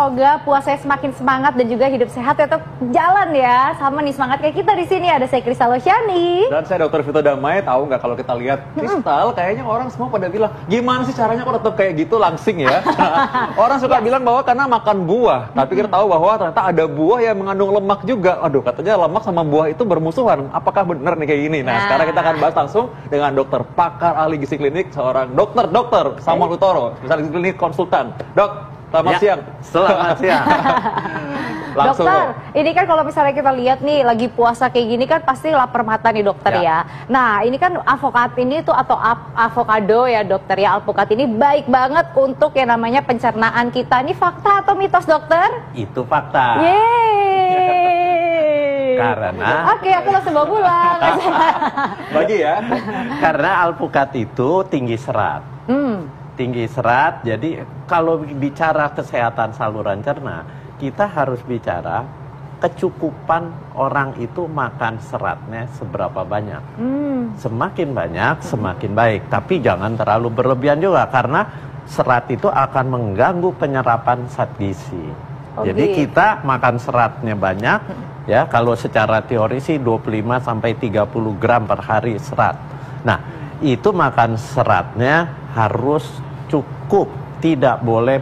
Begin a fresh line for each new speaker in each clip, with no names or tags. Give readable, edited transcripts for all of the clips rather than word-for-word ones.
semoga puasanya semakin semangat dan juga hidup sehat tetap jalan ya. Sama nih semangat kayak kita di sini. Ada saya Kristal Losyani.
Dan saya Dr. Vito Damai. Tahu nggak kalau kita lihat Kristal, kayaknya orang semua pada bilang, gimana sih caranya kok tetap kayak gitu langsing ya? Orang suka bilang bahwa karena makan buah. Tapi kita tahu bahwa ternyata ada buah yang mengandung lemak juga. Aduh, katanya lemak sama buah itu bermusuhan. Apakah benar nih kayak gini? Nah, sekarang kita akan bahas langsung dengan dokter pakar ahli gizi klinik, seorang dokter Samuel Utoro, spesialis klinik konsultan. Dok, selamat siang.
Selamat siang.
Langsung
dokter, ini kan kalau misalnya kita lihat nih lagi puasa kayak gini kan pasti lapar mata nih dokter ya. Nah, ini kan avokat ini tuh atau avokado ya dokter ya, alpukat ini baik banget untuk yang namanya pencernaan kita. Ini fakta atau mitos dokter?
Itu fakta.
Yeay.
Karena
Oke, aku langsung bawa pulang.
Bagi ya.
Karena alpukat itu tinggi serat. Tinggi serat, jadi kalau bicara kesehatan saluran cerna, kita harus bicara kecukupan orang itu makan seratnya seberapa banyak. Semakin banyak, semakin baik. Tapi jangan terlalu berlebihan juga, karena serat itu akan mengganggu penyerapan zat gizi. Jadi kita makan seratnya banyak, ya kalau secara teori sih 25-30 gram per hari serat. Nah, itu makan seratnya harus cukup, tidak boleh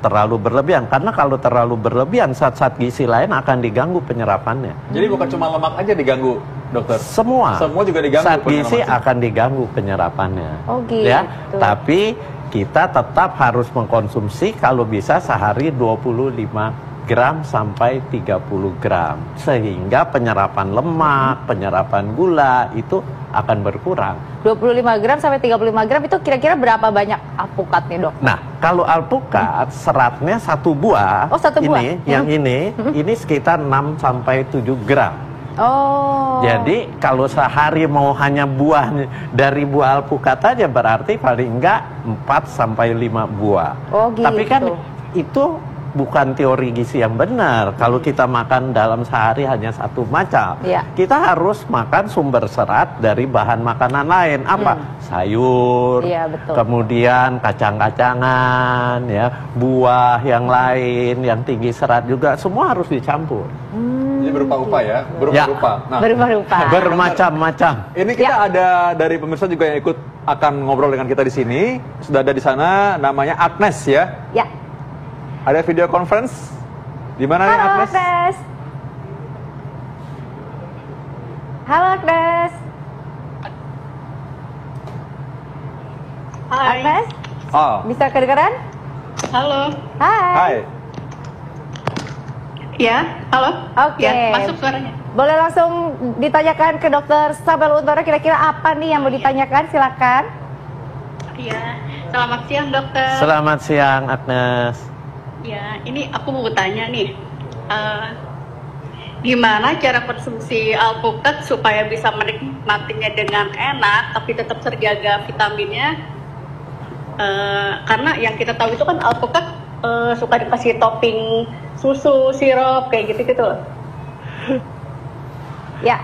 terlalu berlebihan, karena kalau terlalu berlebihan zat-zat gizi lain akan diganggu penyerapannya.
Jadi bukan cuma lemak aja diganggu, dokter.
Semua
juga diganggu.
Zat gizi akan diganggu penyerapannya. Ya, tapi kita tetap harus mengkonsumsi kalau bisa sehari 25 gram sampai 30 gram, sehingga penyerapan lemak, penyerapan gula itu akan berkurang.
25 gram sampai 35 gram itu kira-kira berapa banyak alpukat nih dok?
Nah, kalau alpukat seratnya satu buah, ini yang ini sekitar 6 sampai 7 gram. Jadi kalau sehari mau hanya buah dari buah alpukat aja berarti paling enggak 4 sampai 5 buah. Tapi kan itu bukan teori gizi yang benar. Kalau kita makan dalam sehari hanya satu macam, kita harus makan sumber serat dari bahan makanan lain. Apa? Sayur, kemudian kacang-kacangan, ya, buah yang lain yang tinggi serat juga, semua harus dicampur.
Jadi berupa-rupa ya, berupa-rupa.
Nah, bermacam-macam.
Ini kita ada dari pemirsa juga yang ikut akan ngobrol dengan kita di sini. Sudah ada di sana, namanya Agnes ya.
Ya.
Ada video conference. Di mana nih Agnes?
Agnes. Halo Agnes.
Hai.
Agnes. Bisa kedengaran?
Halo.
Hai.
Ya, halo.
Oke.
Ya, masuk suaranya.
Boleh langsung ditanyakan ke Dokter Samuel Utoro, kira-kira apa nih yang mau ditanyakan? Silakan.
Iya. Selamat siang, dokter.
Selamat siang, Agnes.
Ya, ini aku mau tanya nih, gimana cara konsumsi alpukat supaya bisa menikmatinya dengan enak, tapi tetap terjaga vitaminnya? Karena yang kita tahu itu kan alpukat suka dikasih topping susu, sirup, kayak gitu-gitu loh.
Ya,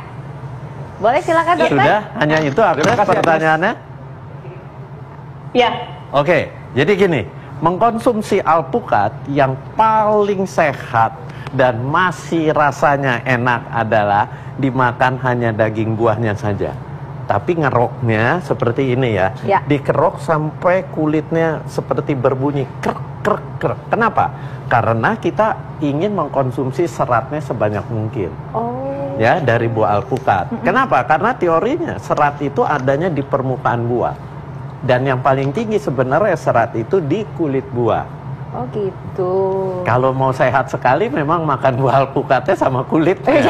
boleh silakan dokter.
Sudah, hanya itu Agnes pertanyaannya?
Ya.
Oke, jadi gini. Mengkonsumsi alpukat yang paling sehat dan masih rasanya enak adalah dimakan hanya daging buahnya saja. Tapi ngeroknya seperti ini ya. Dikerok sampai kulitnya seperti berbunyi krek krek krek. Kenapa? Karena kita ingin mengkonsumsi seratnya sebanyak mungkin. Ya, dari buah alpukat. Kenapa? Karena teorinya serat itu adanya di permukaan buah. Dan yang paling tinggi sebenarnya serat itu di kulit buah.
Oh gitu.
Kalau mau sehat sekali memang makan buah alpukatnya sama kulitnya.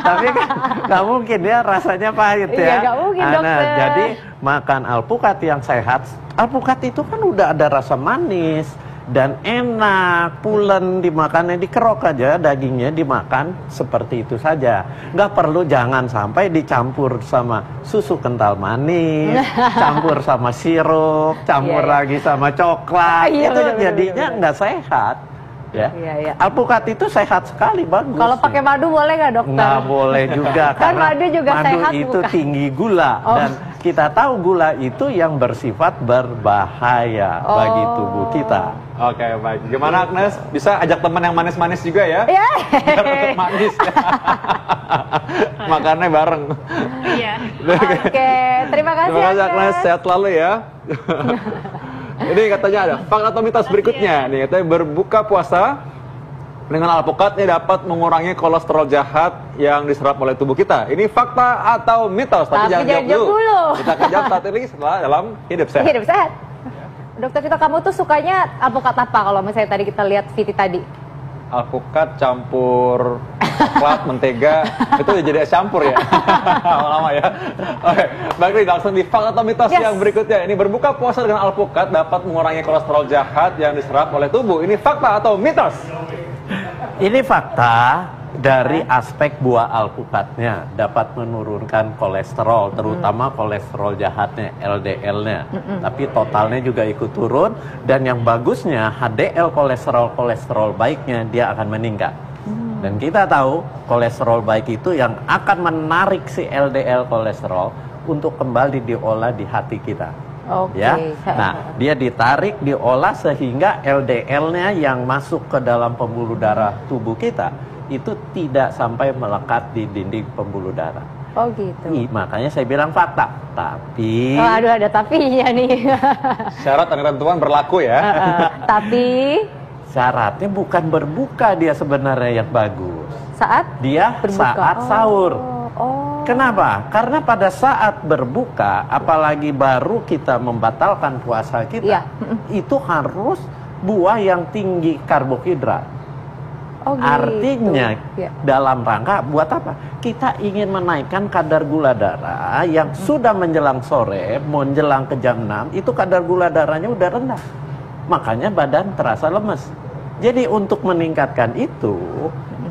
Tapi kan nggak mungkin ya, rasanya pahit ya.
Iya, nggak mungkin dokter.
Jadi makan alpukat yang sehat. Alpukat itu kan udah ada rasa manis dan enak, pulen, dimakannya dikerok aja, dagingnya dimakan seperti itu saja. Nggak perlu, jangan sampai dicampur sama susu kental manis, campur sama sirup, campur lagi sama coklat. Itu jadinya nggak sehat. Ya.
Iya, iya.
Alpukat itu sehat sekali, bagus.
Kalau pakai madu boleh nggak dokter?
Nggak boleh juga,
Kan
karena
madu juga sehat,
itu
bukan?
tinggi gula.
Oh.
Dan kita tahu gula itu yang bersifat berbahaya bagi tubuh kita.
Oke, baik. Gimana Agnes? Bisa ajak teman yang manis-manis juga ya?
Iya.
Biar tetap manis. Makannya bareng.
Iya.
Oke, terima kasih
Terima kasih Agnes,
Agnes.
sehat selalu ya. Ini katanya ada fakta atau mitos berikutnya. Nih, katanya berbuka puasa dengan alpukat ini dapat mengurangi kolesterol jahat yang diserap oleh tubuh kita. Ini fakta atau mitos? Tapi jangan jawab dulu. Kita akan jawab saat ini setelah dalam Hidup Sehat.
Hidup sehat. Dokter Vito, kamu tuh sukanya alpukat apa kalau misalnya tadi kita lihat Viti tadi?
Alpukat campur coklat, mentega, itu jadi es campur ya? Lama-lama ya? Oke, baik nih, langsung di fakta atau mitos
Yes.
yang berikutnya. Ini berbuka puasa dengan alpukat dapat mengurangi kolesterol jahat yang diserap oleh tubuh. Ini fakta atau mitos?
Ini fakta dari aspek buah alpukatnya dapat menurunkan kolesterol, terutama kolesterol jahatnya, LDL-nya. Tapi totalnya juga ikut turun, dan yang bagusnya HDL kolesterol baiknya dia akan meningkat. Dan kita tahu kolesterol baik itu yang akan menarik si LDL kolesterol untuk kembali diolah di hati kita.
Oke.
Ya, nah dia ditarik, diolah sehingga LDL-nya yang masuk ke dalam pembuluh darah tubuh kita itu tidak sampai melekat di dinding pembuluh darah.
Oh gitu.
Makanya saya bilang fakta. Tapi
Oh, aduh, ada tapinya nih.
Syarat dan ketentuan berlaku ya.
Tapi
syaratnya bukan berbuka dia sebenarnya yang bagus.
saat
Dia
berbuka.
saat sahur.
Oh.
Kenapa? Karena pada saat berbuka, apalagi baru kita membatalkan puasa kita,
Iya.
itu harus buah yang tinggi karbohidrat.
Oh, gitu.
Artinya
Ya.
dalam rangka buat apa? Kita ingin menaikkan kadar gula darah yang sudah menjelang sore, menjelang ke jam 6, itu kadar gula darahnya udah rendah. Makanya badan terasa lemes. Jadi untuk meningkatkan itu,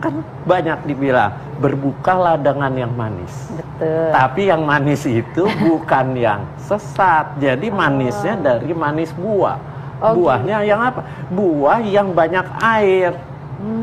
kan banyak dibilang, berbukalah dengan yang manis.
Betul.
Tapi yang manis itu bukan yang sesat. Jadi manisnya dari manis buah.
Oh,
Buahnya yang apa? Buah yang banyak air.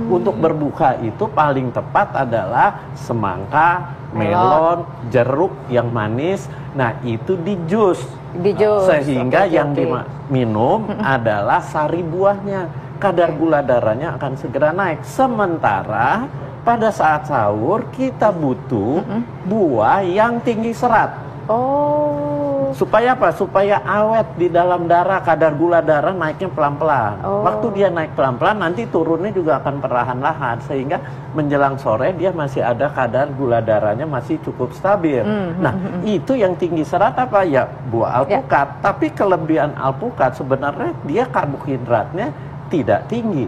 Untuk berbuka itu paling tepat adalah semangka, melon, jeruk yang manis. Nah, itu di jus.
Di jus.
Sehingga
Oke,
yang
oke.
diminum adalah sari buahnya. Kadar gula darahnya akan segera naik. Sementara pada saat sahur kita butuh buah yang tinggi serat.
Oh.
Supaya apa? Supaya awet di dalam darah, kadar gula darah naiknya pelan-pelan.
Oh.
Waktu dia naik pelan-pelan, nanti turunnya juga akan perlahan-lahan. Sehingga menjelang sore dia masih ada kadar gula darahnya masih cukup stabil. Nah, itu yang tinggi serat apa? Ya, buah alpukat. Tapi kelebihan alpukat sebenarnya dia karbohidratnya tidak tinggi.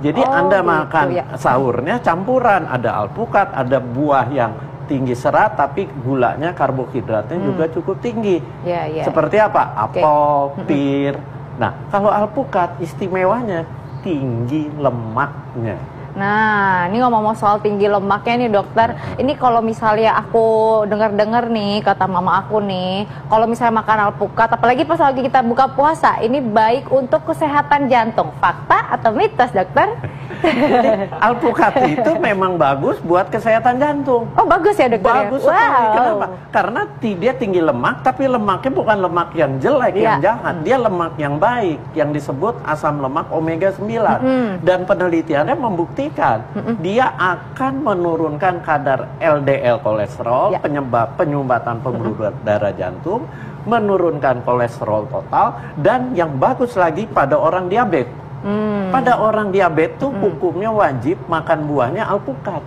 Jadi
Oh,
Anda
gitu,
makan
ya.
sahurnya campuran. Ada alpukat, ada buah yang tinggi serat tapi gulanya, karbohidratnya juga cukup tinggi.
Ya, ya.
Seperti apa? Apel, pir. Nah, kalau alpukat istimewanya tinggi lemaknya.
Nah, ini ngomong-ngomong soal tinggi lemaknya nih dokter. Ini kalau misalnya aku dengar-dengar nih kata mama aku nih, kalau misalnya makan alpukat, apalagi pas lagi kita buka puasa, ini baik untuk kesehatan jantung. Fakta atau mitos, dokter?
Jadi alpukat itu memang bagus buat kesehatan jantung.
Oh, bagus ya dokter?
Bagus
ya?
sekali. Kenapa? Karena dia tinggi lemak, tapi lemaknya bukan lemak yang jelek, yang jahat. Dia lemak yang baik, yang disebut asam lemak omega 9. Dan penelitiannya membuktikan dia akan menurunkan kadar LDL kolesterol, penyebab penyumbatan pembuluh darah jantung, menurunkan kolesterol total, dan yang bagus lagi pada orang diabetes. Pada orang diabetes tuh hukumnya wajib makan buahnya alpukat.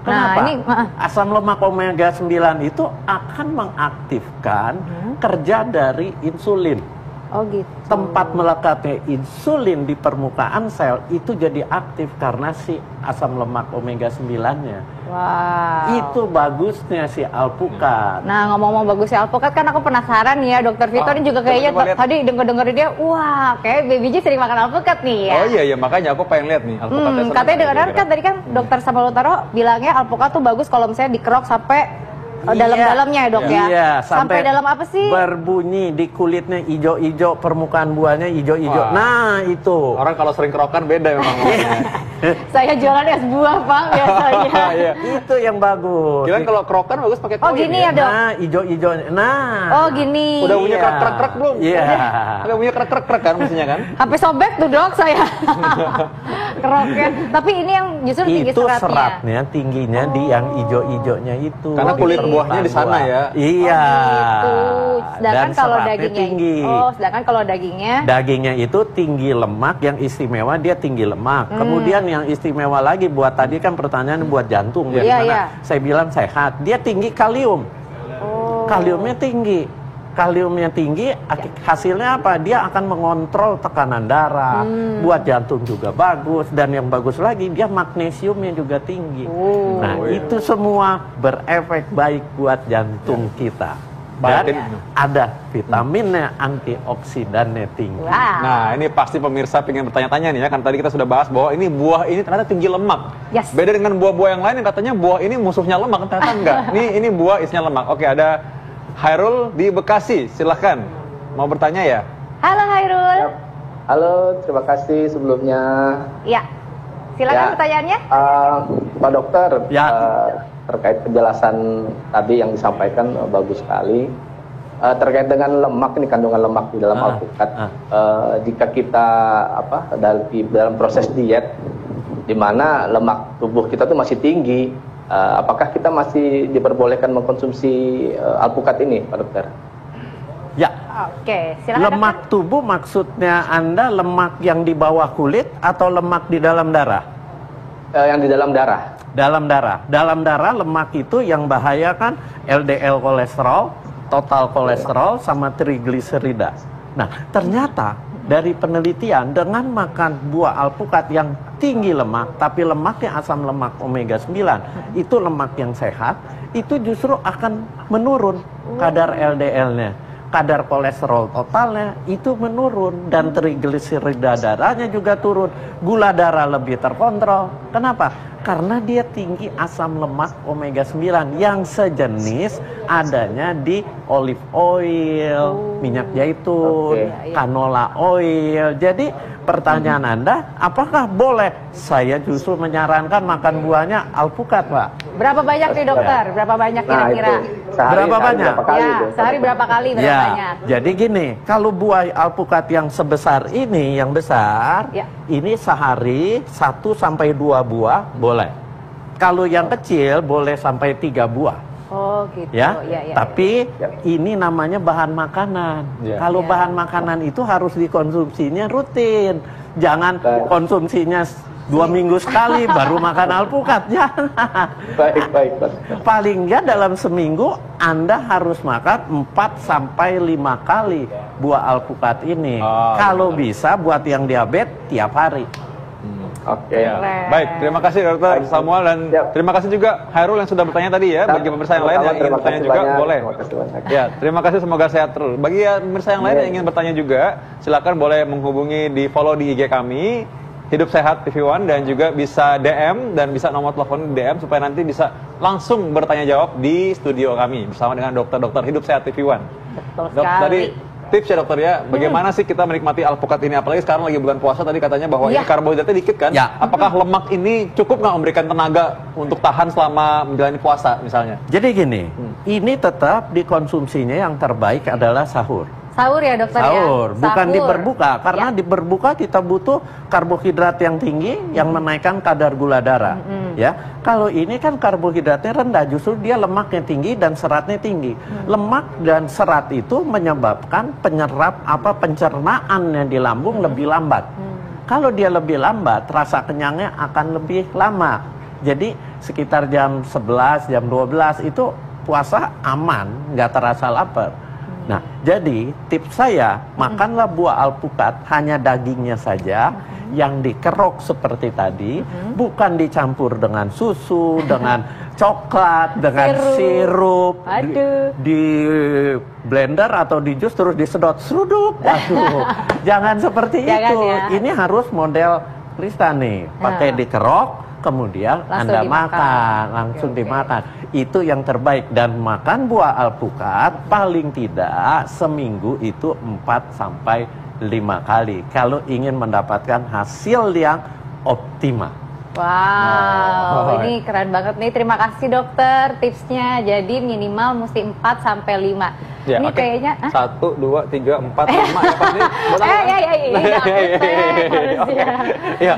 Kenapa?
Nah, ini,
asam lemak omega 9 itu akan mengaktifkan kerja dari insulin.
Oh gitu.
Tempat melekatnya insulin di permukaan sel itu jadi aktif karena si asam lemak omega 9-nya.
Wow.
Itu bagusnya si alpukat.
Nah, ngomong-ngomong bagusnya alpukat, kan aku penasaran nih ya, dokter Vito ini juga kayaknya
coba lihat.
tadi denger-denger dia, wah, kayak Baby J sering makan alpukat nih ya.
Oh iya, makanya aku pengen lihat nih alpukatnya. seru
Katanya
nggak
dengar kan
kira-kira?
tadi kan dokter Samalutaro bilangnya alpukat tuh bagus kalau misalnya dikerok sampai dalam-dalamnya ya dok ya?
Iya,
Sampai dalam apa sih?
Berbunyi di kulitnya ijo-ijo, permukaan buahnya ijo-ijo. Nah itu.
Orang kalau sering kerokan beda memang.
Saya jualan es buah Pak biasanya.
Iya.
Itu yang bagus.
Kirain kalau kerokan bagus pakai koin.
Oh gini ya dok?
Nah, ijo-ijo. Nah.
Oh gini.
Udah punya krek-krek belum?
Iya.
Udah punya krek-krek kan mestinya kan?
Sampai sobek tuh dok saya. Keroken. Tapi ini yang justru tinggi
Itu
seratnya.
seratnya tingginya di yang ijo-ijonya itu.
Karena kulit
gini.
buahnya di sana ya.
Iya.
Gitu. Sedangkan
Dan
kalau
seratnya
dagingnya
tinggi.
sedangkan kalau dagingnya
Dagingnya itu tinggi lemak, yang istimewa dia tinggi lemak. Kemudian yang istimewa lagi buat tadi kan pertanyaan buat jantung,
Iya,
bagaimana?
iya.
Saya bilang sehat. Dia tinggi kalium.
Oh.
Kaliumnya tinggi. Kaliumnya tinggi, hasilnya apa? Dia akan mengontrol tekanan darah. Buat jantung juga bagus, dan yang bagus lagi dia magnesiumnya juga tinggi. Nah, itu semua berefek baik buat jantung kita. Dan
Batin.
ada vitaminnya, antioksidannya tinggi.
Wow.
Nah, ini pasti pemirsa pengen bertanya-tanya nih ya, kan tadi kita sudah bahas bahwa ini buah ini ternyata tinggi lemak.
Yes.
Beda dengan buah-buah yang lain yang katanya buah ini musuhnya lemak, ternyata enggak. Ini buah isinya lemak. Oke, ada Hairul di Bekasi, silahkan. Mau bertanya ya?
Halo Hairul.
Halo, terima kasih sebelumnya.
Ya. Silakan
Ya.
pertanyaannya.
Pak Dokter,
Ya.
terkait penjelasan tadi yang disampaikan bagus sekali. Terkait dengan lemak, ini kandungan lemak di dalam alpukat. Jika kita dalam proses diet, di mana lemak tubuh kita tuh masih tinggi, apakah kita masih diperbolehkan mengkonsumsi alpukat ini, Pak Dokter?
Ya,
Oke, silakan.
lemak tubuh maksudnya Anda lemak yang di bawah kulit atau lemak di dalam darah?
Yang di dalam darah.
Dalam darah. Dalam darah lemak itu yang bahaya kan LDL kolesterol, total kolesterol, sama trigliserida. Nah, ternyata dari penelitian dengan makan buah alpukat yang tinggi lemak, tapi lemaknya asam lemak omega 9, itu lemak yang sehat, itu justru akan menurun kadar LDL-nya. Kadar kolesterol totalnya itu menurun, dan trigliserida darahnya juga turun. Gula darah lebih terkontrol. Kenapa? Karena dia tinggi asam lemak omega 9 yang sejenis adanya di olive oil, minyak zaitun, canola oil. Jadi pertanyaan Anda, apakah boleh? Saya justru menyarankan makan buahnya alpukat, Pak.
Berapa banyak nih dokter? Berapa banyak kira-kira?
Berapa banyak?
Berapa kali
Ya,
itu?
sehari berapa kali? Berapa
Ya,
banyak?
jadi gini, kalau buah alpukat yang sebesar ini, yang besar,
Ya.
ini sehari 1 sampai 2 buah boleh. Kalau yang kecil boleh sampai 3 buah.
Oh gitu.
Ya,
Ya.
tapi ini namanya bahan makanan.
Ya.
Kalau
Ya.
bahan makanan itu harus dikonsumsinya rutin. Jangan
Baik.
konsumsinya 2 minggu sekali baru makan alpukat. Jangan.
Baik, Pak.
Paling nggak dalam seminggu Anda harus makan 4 sampai 5 kali buah alpukat ini.
Oh,
Kalau bisa buat yang diabetes tiap hari.
Oke.
Ya.
Keren.
Baik, terima kasih Dokter
Baik.
Samuel, dan
Siap.
terima kasih juga Hairul yang sudah bertanya tadi ya. Bagi pemirsa yang lain yang ingin
Terima
bertanya
kasih
juga
banyak.
boleh.
Terima kasih banyak.
Ya, terima kasih, semoga sehat terus. Bagi pemirsa yang lain yang ingin bertanya juga, silakan boleh menghubungi di follow di IG kami Hidup Sehat TV One, dan juga bisa DM dan bisa nomor telepon DM supaya nanti bisa langsung bertanya jawab di studio kami bersama dengan dokter-dokter Hidup Sehat TV One.
Betul
Dok,
sekali.
tadi tips ya dokter ya, bagaimana sih kita menikmati alpukat ini, apalagi sekarang lagi bulan puasa, tadi katanya bahwa
Ya.
ini karbohidratnya dikit kan?
Ya.
Apakah lemak ini cukup nggak memberikan tenaga untuk tahan selama menjalani puasa misalnya?
Jadi gini, ini tetap dikonsumsinya yang terbaik adalah sahur.
Sahur ya dokter ya?
Sahur, bukan di
Sahur.
berbuka. Karena
Ya.
di berbuka kita butuh karbohidrat yang tinggi yang menaikkan kadar gula darah. Ya, kalau ini kan karbohidratnya rendah, justru dia lemaknya tinggi dan seratnya tinggi. Lemak dan serat itu menyebabkan pencernaannya di lambung lebih lambat. Kalau dia lebih lambat, rasa kenyangnya akan lebih lama. Jadi sekitar jam 11, jam 12 itu puasa aman, nggak terasa lapar. Nah, jadi tips saya, makanlah buah alpukat hanya dagingnya saja, yang dikerok seperti tadi, bukan dicampur dengan susu, dengan coklat, dengan sirup,
Aduh.
di blender atau di jus terus disedot, seruduk. Aduh, jangan seperti
Jangan
itu.
ya.
Ini harus model Krista nih, pakai dikerok, kemudian
Langsung
Anda
dimakan.
makan, langsung
Oke.
dimakan. Itu yang terbaik. Dan makan buah alpukat paling tidak seminggu itu 4 sampai 5 kali kalau ingin mendapatkan hasil yang optimal.
Wow, ini keren banget nih. Terima kasih dokter tipsnya. Jadi minimal mesti 4 sampai 5.
Ya,
Ini
oke.
kayaknya
1, 2, 3, 4, 5 ya pasti.
iya, iya, iya, iya,
Oke.
harusnya.
Ya.